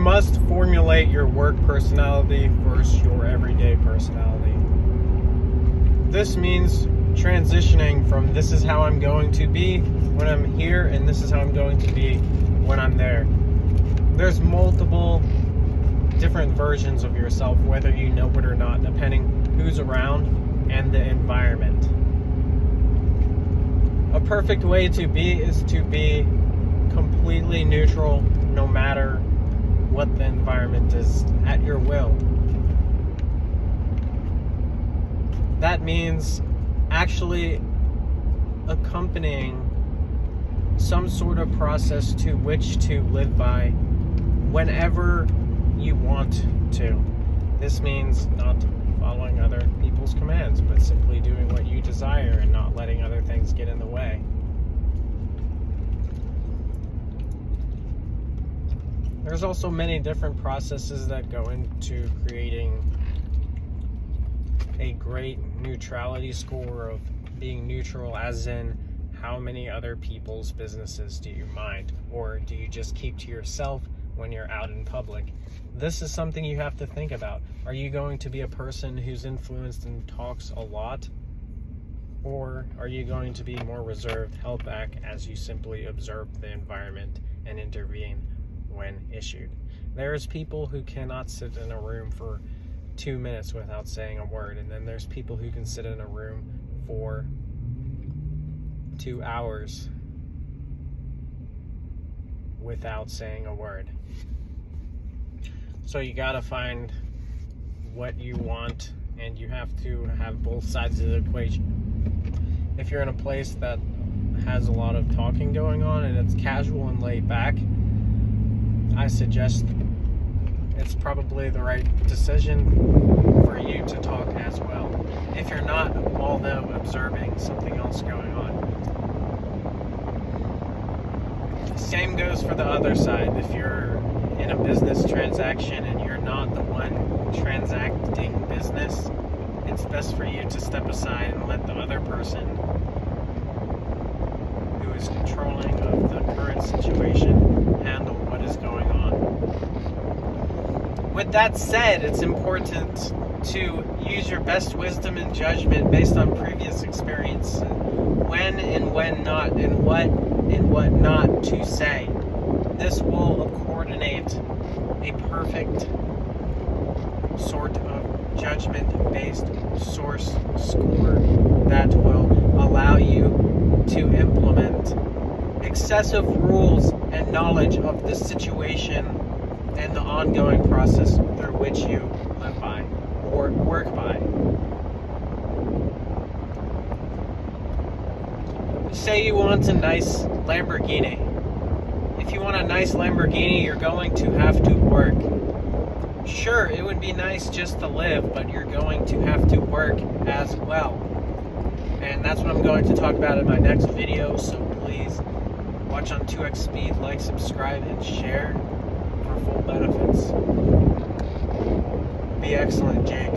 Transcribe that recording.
must formulate your work personality versus your everyday personality. This means transitioning from this is how I'm going to be when I'm here and this is how I'm going to be when I'm there. There's multiple different versions of yourself, whether you know it or not, depending who's around and the environment. A perfect way to be is to be completely neutral no matter what the environment is, at your will. That means actually accompanying some sort of process to which to live by whenever you want to. This means not following other people's commands, but simply doing what you desire and not letting other things get in the way. There's also many different processes that go into creating a great neutrality score of being neutral, as in how many other people's businesses do you mind, or do you just keep to yourself when you're out in public? This is something you have to think about. Are you going to be a person who's influenced and talks a lot? Or are you going to be more reserved, held back as you simply observe the environment and intervene when issued? There's people who cannot sit in a room for 2 minutes without saying a word, and then there's people who can sit in a room for 2 hours without saying a word. So you gotta find what you want, and you have to have both sides of the equation. If you're in a place that has a lot of talking going on and it's casual and laid back, I suggest it's probably the right decision for you to talk as well. If you're not, although observing something else going on. Same goes for the other side. If you're in a business transaction and you're not the one transacting business, it's best for you to step aside and let the other person who is controlling of the current situation handle what is going on. With that said, it's important to use your best wisdom and judgment based on previous experience, when and when not, and what not to say. This will coordinate a perfect sort of judgment-based source score that will allow you to implement excessive rules and knowledge of the situation and the ongoing process through which you live by or work by. Say you want a nice Lamborghini. If you want a nice Lamborghini, you're going to have to work. Sure, it would be nice just to live, but you're going to have to work as well. And that's what I'm going to talk about in my next video, so please watch on 2x speed, like, subscribe, and share for full benefits. Be excellent, Jake.